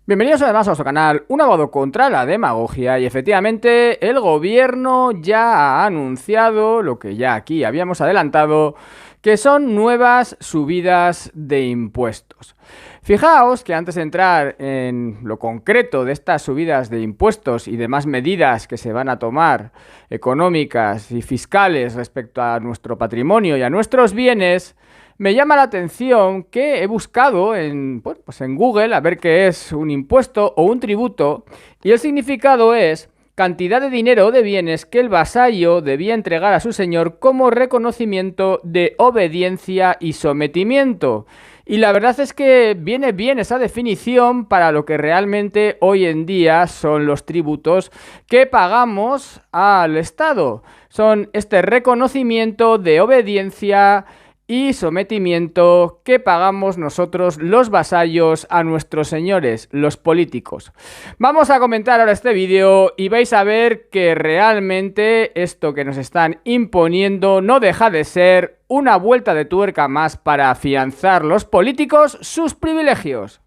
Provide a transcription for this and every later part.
Bienvenidos además a nuestro canal, un abogado contra la demagogia, y efectivamente el gobierno ya ha anunciado lo que ya aquí habíamos adelantado, que son nuevas subidas de impuestos. Fijaos que antes de entrar en lo concreto de estas subidas de impuestos y demás medidas que se van a tomar económicas y fiscales respecto a nuestro patrimonio y a nuestros bienes, me llama la atención que he buscado en Google a ver qué es un impuesto o un tributo, y el significado es cantidad de dinero o de bienes que el vasallo debía entregar a su señor como reconocimiento de obediencia y sometimiento. Y la verdad es que viene bien esa definición para lo que realmente hoy en día son los tributos que pagamos al Estado. Son este reconocimiento de obediencia y sometimiento que pagamos nosotros los vasallos a nuestros señores, los políticos. Vamos a comentar ahora este vídeo y vais a ver que realmente esto que nos están imponiendo no deja de ser una vuelta de tuerca más para afianzar los políticos sus privilegios.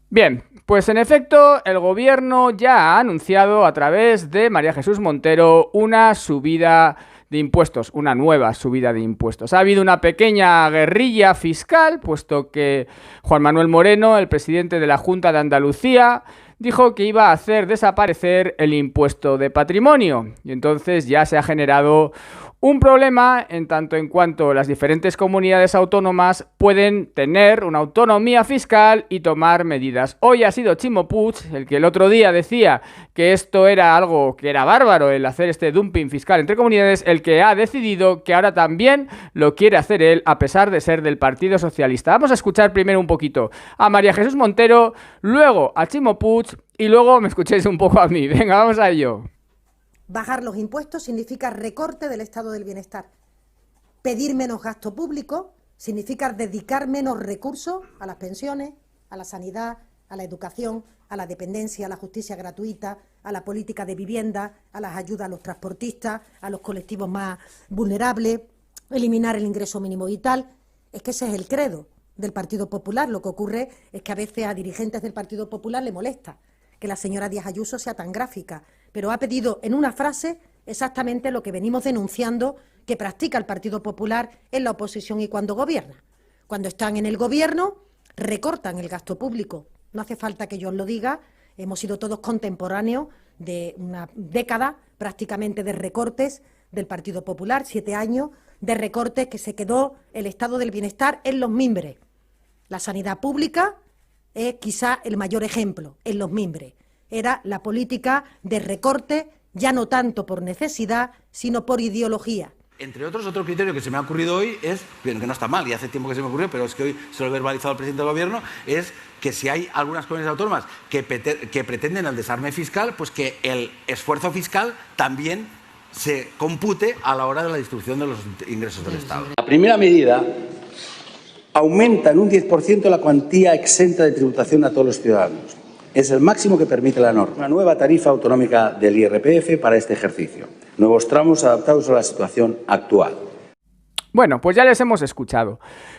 Bien, pues en efecto, el gobierno ya ha anunciado a través de María Jesús Montero una subida de impuestos, una nueva subida de impuestos. Ha habido una pequeña guerrilla fiscal, puesto que Juan Manuel Moreno, el presidente de la Junta de Andalucía, dijo que iba a hacer desaparecer el impuesto de patrimonio. Y entonces ya se ha generado un problema en tanto en cuanto las diferentes comunidades autónomas pueden tener una autonomía fiscal y tomar medidas. Hoy ha sido Chimo Puig el que el otro día decía que esto era algo que era bárbaro, el hacer este dumping fiscal entre comunidades, el que ha decidido que ahora también lo quiere hacer él, a pesar de ser del Partido Socialista. Vamos a escuchar primero un poquito a María Jesús Montero, luego a Chimo Puig y luego me escuchéis un poco a mí. Venga, vamos a ello. Bajar los impuestos significa recorte del estado del bienestar. Pedir menos gasto público significa dedicar menos recursos a las pensiones, a la sanidad, a la educación, a la dependencia, a la justicia gratuita, a la política de vivienda, a las ayudas a los transportistas, a los colectivos más vulnerables, eliminar el ingreso mínimo vital. Es que ese es el credo del Partido Popular. Lo que ocurre es que a veces a dirigentes del Partido Popular le molesta que la señora Díaz Ayuso sea tan gráfica, pero ha pedido en una frase exactamente lo que venimos denunciando que practica el Partido Popular en la oposición y cuando gobierna. Cuando están en el gobierno, recortan el gasto público. No hace falta que yo os lo diga, hemos sido todos contemporáneos de una década prácticamente de recortes del Partido Popular, 7 años de recortes que se quedó el estado del bienestar en los mimbres. La sanidad pública es quizá el mayor ejemplo, en los mimbres. Era la política de recorte, ya no tanto por necesidad, sino por ideología. Entre otros, otro criterio que se me ha ocurrido hoy es, bien, que no está mal, y hace tiempo que se me ocurrió, pero es que hoy se lo he verbalizado al presidente del Gobierno, es que si hay algunas comunidades autónomas que pretenden el desarme fiscal, pues que el esfuerzo fiscal también se compute a la hora de la distribución de los ingresos del Estado. La primera medida aumenta en un 10% la cuantía exenta de tributación a todos los ciudadanos. Es el máximo que permite la norma. Una nueva tarifa autonómica del IRPF para este ejercicio. Nuevos tramos adaptados a la situación actual. Bueno, pues ya les hemos escuchado.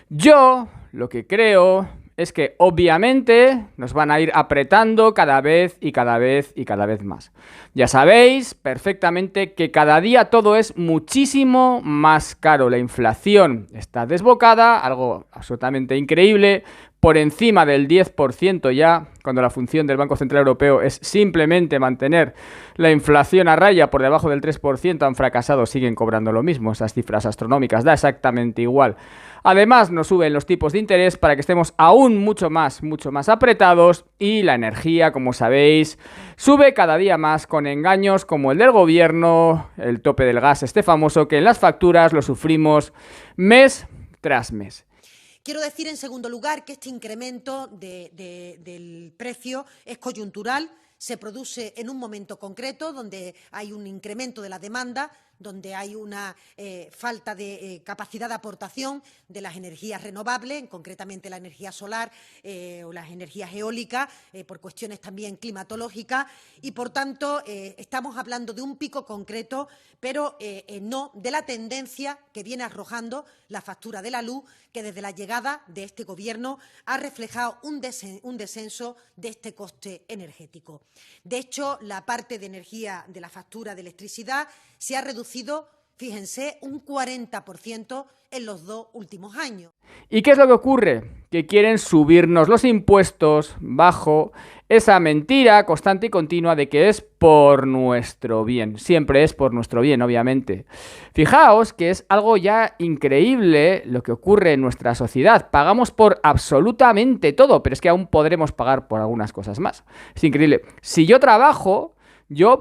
Yo lo que creo es que obviamente nos van a ir apretando cada vez y cada vez y cada vez más. Ya sabéis perfectamente que cada día todo es muchísimo más caro. La inflación está desbocada, algo absolutamente increíble, por encima del 10% ya, cuando la función del Banco Central Europeo es simplemente mantener la inflación a raya por debajo del 3%, han fracasado, siguen cobrando lo mismo, esas cifras astronómicas, da exactamente igual. Además nos suben los tipos de interés para que estemos aún mucho más apretados, y la energía, como sabéis, sube cada día más con engaños como el del gobierno, el tope del gas este famoso que en las facturas lo sufrimos mes tras mes. Quiero decir, en segundo lugar, que este incremento del precio es coyuntural, se produce en un momento concreto donde hay un incremento de la demanda, donde hay una falta de capacidad de aportación de las energías renovables, concretamente la energía solar o las energías eólicas, por cuestiones también climatológicas, y por tanto estamos hablando de un pico concreto, pero no de la tendencia que viene arrojando la factura de la luz, que desde la llegada de este Gobierno ha reflejado un descenso de este coste energético. De hecho, la parte de energía de la factura de electricidad se ha reducido, fíjense, un 40% en los 2 últimos años. ¿Y qué es lo que ocurre? Que quieren subirnos los impuestos bajo esa mentira constante y continua de que es por nuestro bien. Siempre es por nuestro bien, obviamente. Fijaos que es algo ya increíble lo que ocurre en nuestra sociedad. Pagamos por absolutamente todo, pero es que aún podremos pagar por algunas cosas más. Es increíble. Si yo trabajo,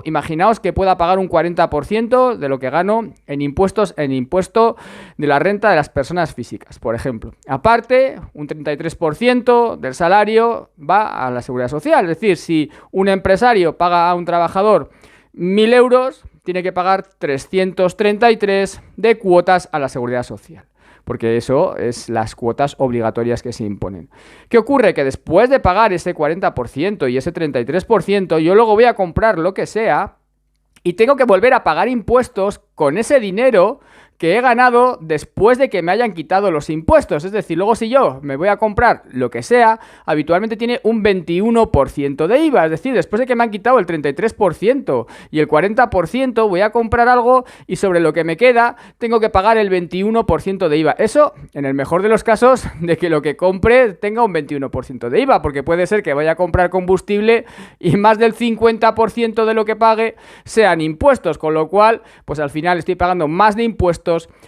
imaginaos que pueda pagar un 40% de lo que gano en impuestos, en impuesto de la renta de las personas físicas, por ejemplo. Aparte, un 33% del salario va a la seguridad social. Es decir, si un empresario paga a un trabajador 1.000 euros, tiene que pagar 333 de cuotas a la seguridad social, porque eso es las cuotas obligatorias que se imponen. ¿Qué ocurre? Que después de pagar ese 40% y ese 33%, yo luego voy a comprar lo que sea y tengo que volver a pagar impuestos con ese dinero que he ganado después de que me hayan quitado los impuestos. Es decir, luego si yo me voy a comprar lo que sea, habitualmente tiene un 21% de IVA. Es decir, después de que me han quitado el 33% y el 40%, voy a comprar algo y sobre lo que me queda tengo que pagar el 21% de IVA. Eso, en el mejor de los casos, de que lo que compre tenga un 21% de IVA, porque puede ser que vaya a comprar combustible y más del 50% de lo que pague sean impuestos, con lo cual, pues al final estoy pagando más de impuestos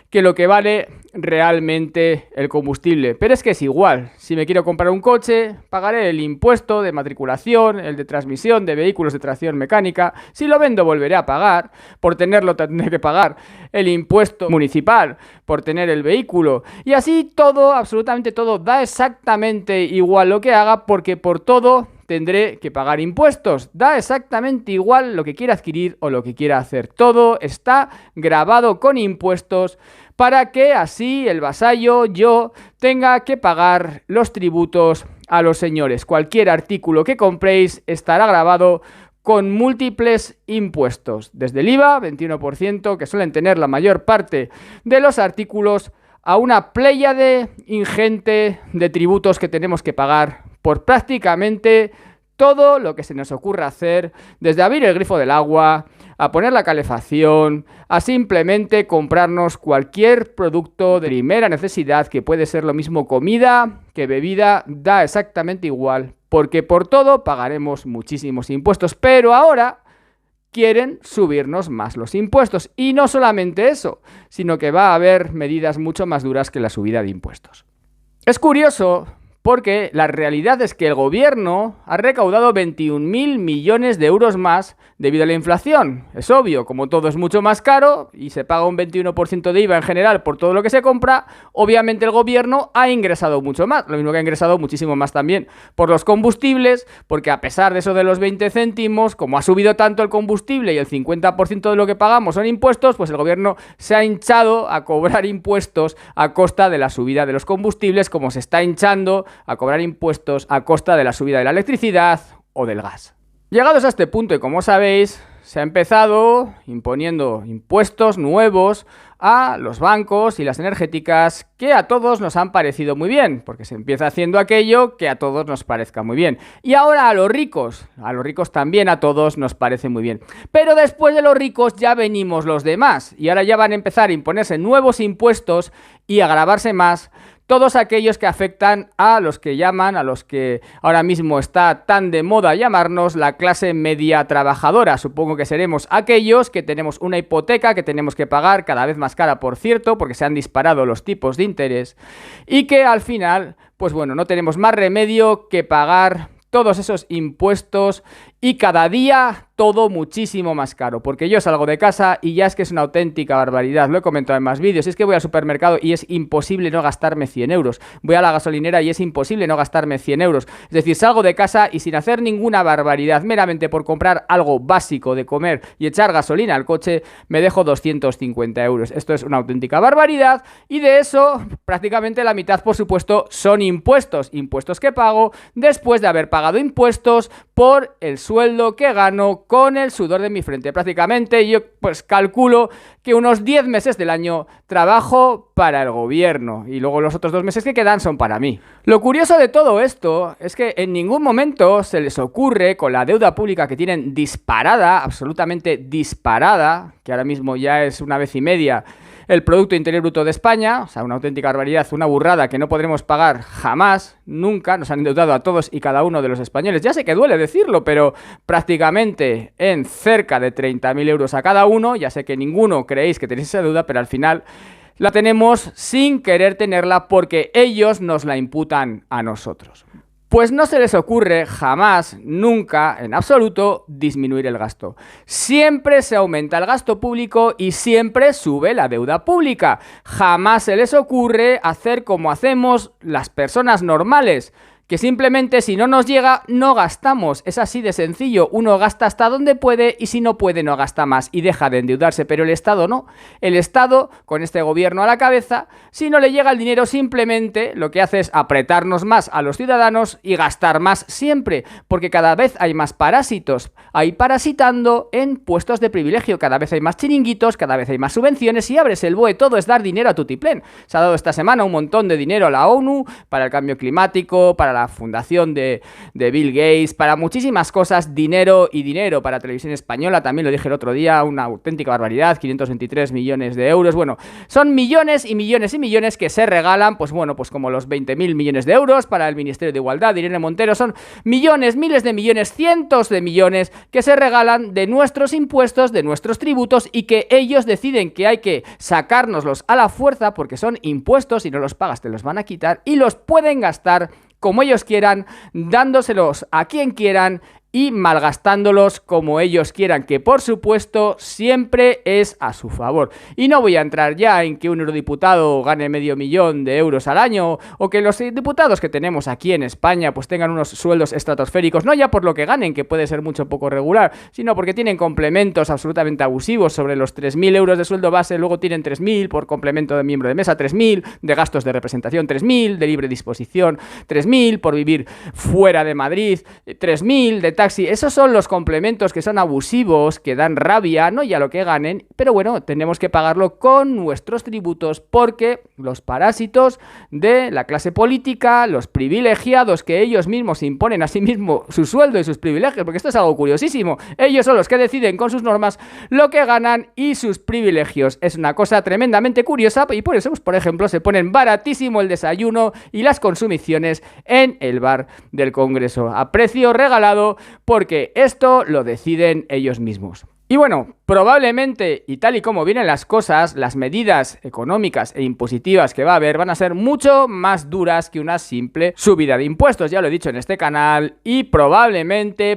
que lo que vale realmente el combustible. Pero es que es igual, si me quiero comprar un coche, pagaré el impuesto de matriculación, el de transmisión de vehículos de tracción mecánica. Si lo vendo, volveré a pagar. Por tenerlo tendré que pagar el impuesto municipal por tener el vehículo. Y así todo, absolutamente todo, da exactamente igual lo que haga, porque por todo tendré que pagar impuestos. Da exactamente igual lo que quiera adquirir o lo que quiera hacer. Todo está grabado con impuestos para que así el vasallo, yo, tenga que pagar los tributos a los señores. Cualquier artículo que compréis estará grabado con múltiples impuestos. Desde el IVA, 21%, que suelen tener la mayor parte de los artículos, a una pléyade ingente de tributos que tenemos que pagar por prácticamente todo lo que se nos ocurra hacer, desde abrir el grifo del agua, a poner la calefacción, a simplemente comprarnos cualquier producto de primera necesidad, que puede ser lo mismo comida que bebida, da exactamente igual, porque por todo pagaremos muchísimos impuestos. Pero ahora quieren subirnos más los impuestos. Y no solamente eso, sino que va a haber medidas mucho más duras que la subida de impuestos. Es curioso, porque la realidad es que el gobierno ha recaudado 21.000 millones de euros más debido a la inflación. Es obvio, como todo es mucho más caro y se paga un 21% de IVA en general por todo lo que se compra, obviamente el gobierno ha ingresado mucho más. Lo mismo que ha ingresado muchísimo más también por los combustibles, porque a pesar de eso de los 20 céntimos, como ha subido tanto el combustible y el 50% de lo que pagamos son impuestos, pues el gobierno se ha hinchado a cobrar impuestos a costa de la subida de los combustibles, como se está hinchando a cobrar impuestos a costa de la subida de la electricidad o del gas. Llegados a este punto, y como sabéis, se ha empezado imponiendo impuestos nuevos a los bancos y las energéticas que a todos nos han parecido muy bien, porque se empieza haciendo aquello que a todos nos parezca muy bien. Y ahora a los ricos también a todos nos parece muy bien. Pero después de los ricos ya venimos los demás, y ahora ya van a empezar a imponerse nuevos impuestos y a gravarse más todos aquellos que afectan a los que llaman, a los que ahora mismo está tan de moda llamarnos la clase media trabajadora. Supongo que seremos aquellos que tenemos una hipoteca que tenemos que pagar, cada vez más cara, por cierto, porque se han disparado los tipos de interés, y que al final, pues bueno, no tenemos más remedio que pagar todos esos impuestos y cada día todo muchísimo más caro, porque yo salgo de casa y ya es que es una auténtica barbaridad, lo he comentado en más vídeos, es que voy al supermercado y es imposible no gastarme 100 euros, voy a la gasolinera y es imposible no gastarme 100 euros, es decir, salgo de casa y sin hacer ninguna barbaridad, meramente por comprar algo básico de comer y echar gasolina al coche, me dejo 250 euros, esto es una auténtica barbaridad, y de eso prácticamente la mitad, por supuesto, son impuestos que pago después de haber pagado impuestos por el sueldo que gano con el sudor de mi frente. Prácticamente yo pues calculo que unos 10 meses del año trabajo para el gobierno y luego los otros 2 meses que quedan son para mí. Lo curioso de todo esto es que en ningún momento se les ocurre, con la deuda pública que tienen disparada, absolutamente disparada, que ahora mismo ya es 1,5 veces el Producto Interior Bruto de España, o sea, una auténtica barbaridad, una burrada que no podremos pagar jamás, nunca, nos han endeudado a todos y cada uno de los españoles, ya sé que duele decirlo, pero prácticamente en cerca de 30.000 euros a cada uno, ya sé que ninguno creéis que tenéis esa deuda, pero al final la tenemos sin querer tenerla porque ellos nos la imputan a nosotros. Pues no se les ocurre jamás, nunca, en absoluto, disminuir el gasto. Siempre se aumenta el gasto público y siempre sube la deuda pública. Jamás se les ocurre hacer como hacemos las personas normales, que simplemente si no nos llega, no gastamos. Es así de sencillo. Uno gasta hasta donde puede y si no puede, no gasta más y deja de endeudarse. Pero el Estado no. El Estado, con este gobierno a la cabeza, si no le llega el dinero, simplemente lo que hace es apretarnos más a los ciudadanos y gastar más siempre. Porque cada vez hay más parásitos. Hay parasitando en puestos de privilegio. Cada vez hay más chiringuitos, cada vez hay más subvenciones y abres el BOE. Todo es dar dinero a tutiplén. Se ha dado esta semana un montón de dinero a la ONU para el cambio climático, para la fundación de Bill Gates, para muchísimas cosas, dinero y dinero. Para Televisión Española, también lo dije el otro día, una auténtica barbaridad, 523 millones de euros. Bueno, son millones y millones y millones que se regalan, pues bueno, pues como los 20.000 millones de euros para el Ministerio de Igualdad de Irene Montero, son millones, miles de millones, cientos de millones que se regalan de nuestros impuestos, de nuestros tributos y que ellos deciden que hay que sacárnoslos a la fuerza porque son impuestos y no los pagas, te los van a quitar y los pueden gastar como ellos quieran, dándoselos a quien quieran y malgastándolos como ellos quieran, que por supuesto siempre es a su favor. Y no voy a entrar ya en que un eurodiputado gane $500.000 de euros al año o que los diputados que tenemos aquí en España pues tengan unos sueldos estratosféricos, no ya por lo que ganen, que puede ser mucho poco regular, sino porque tienen complementos absolutamente abusivos sobre los 3.000 euros de sueldo base, luego tienen 3.000 por complemento de miembro de mesa, 3.000 de gastos de representación, 3.000 de libre disposición, 3.000 por vivir fuera de Madrid, 3.000 de taxi. Esos son los complementos que son abusivos, que dan rabia, no ya lo que ganen, pero bueno, tenemos que pagarlo con nuestros tributos porque los parásitos de la clase política, los privilegiados que ellos mismos imponen a sí mismos su sueldo y sus privilegios, porque esto es algo curiosísimo, ellos son los que deciden con sus normas lo que ganan y sus privilegios. Es una cosa tremendamente curiosa y por eso, pues, por ejemplo, se ponen baratísimo el desayuno y las consumiciones en el bar del Congreso, a precio regalado, porque esto lo deciden ellos mismos. Y bueno, probablemente, y tal y como vienen las cosas, las medidas económicas e impositivas que va a haber van a ser mucho más duras que una simple subida de impuestos, ya lo he dicho en este canal, y probablemente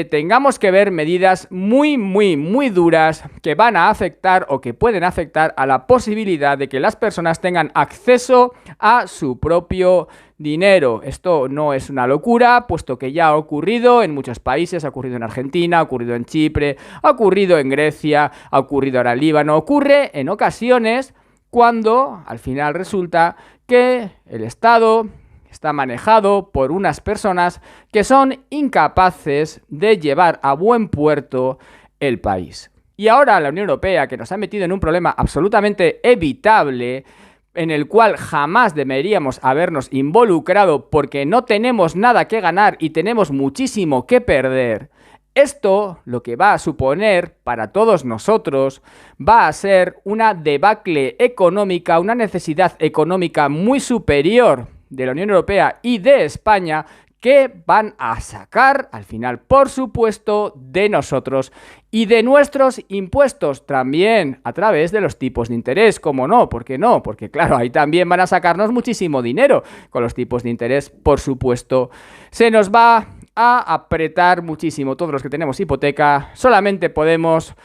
tengamos que ver medidas muy duras que van a afectar o que pueden afectar a la posibilidad de que las personas tengan acceso a su propio dinero. Esto no es una locura, puesto que ya ha ocurrido en muchos países, ha ocurrido en Argentina, ha ocurrido en Chipre, ha ocurrido en Grecia, ha ocurrido ahora en Líbano, ocurre en ocasiones cuando al final resulta que el Estado está manejado por unas personas que son incapaces de llevar a buen puerto el país. Y ahora la Unión Europea, que nos ha metido en un problema absolutamente evitable, en el cual jamás deberíamos habernos involucrado porque no tenemos nada que ganar y tenemos muchísimo que perder, esto lo que va a suponer para todos nosotros va a ser una debacle económica, una necesidad económica muy superior de la Unión Europea y de España, que van a sacar, al final, por supuesto, de nosotros y de nuestros impuestos, también a través de los tipos de interés. ¿Cómo no? ¿Por qué no? Porque claro, ahí también van a sacarnos muchísimo dinero con los tipos de interés, por supuesto. Se nos va a apretar muchísimo. Todos los que tenemos hipoteca solamente podemos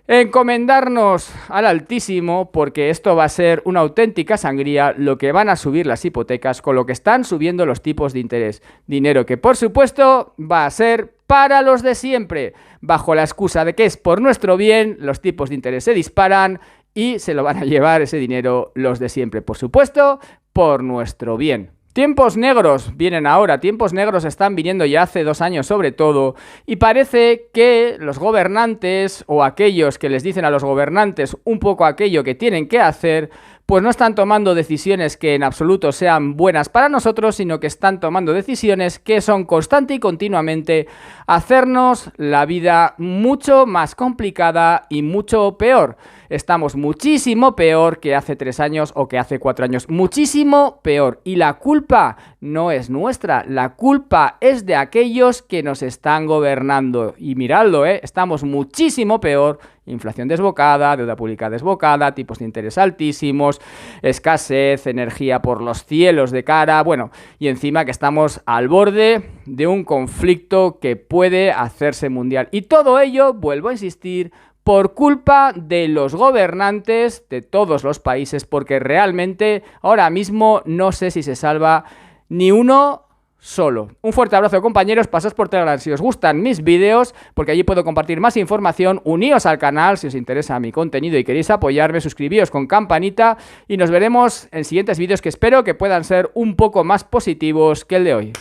encomendarnos al Altísimo, porque esto va a ser una auténtica sangría lo que van a subir las hipotecas con lo que están subiendo los tipos de interés. Dinero que, por supuesto, va a ser para los de siempre. Bajo la excusa de que es por nuestro bien, los tipos de interés se disparan y se lo van a llevar ese dinero los de siempre. Por supuesto, por nuestro bien. Tiempos negros vienen ahora, tiempos negros están viniendo ya hace 2 años sobre todo, y parece que los gobernantes o aquellos que les dicen a los gobernantes un poco aquello que tienen que hacer, pues no están tomando decisiones que en absoluto sean buenas para nosotros, sino que están tomando decisiones que son constante y continuamente hacernos la vida mucho más complicada y mucho peor. Estamos muchísimo peor que hace 3 años o que hace 4 años. Muchísimo peor. Y la culpa no es nuestra. La culpa es de aquellos que nos están gobernando. Y miradlo, estamos muchísimo peor. Inflación desbocada, deuda pública desbocada, tipos de interés altísimos, escasez, energía por los cielos de cara. Bueno, y encima que estamos al borde de un conflicto que puede hacerse mundial. Y todo ello, vuelvo a insistir, por culpa de los gobernantes de todos los países, porque realmente ahora mismo no sé si se salva ni uno solo. Un fuerte abrazo, compañeros, pasaos por Telegram si os gustan mis vídeos, porque allí puedo compartir más información. Uníos al canal si os interesa mi contenido y queréis apoyarme, suscribíos con campanita y nos veremos en siguientes vídeos que espero que puedan ser un poco más positivos que el de hoy.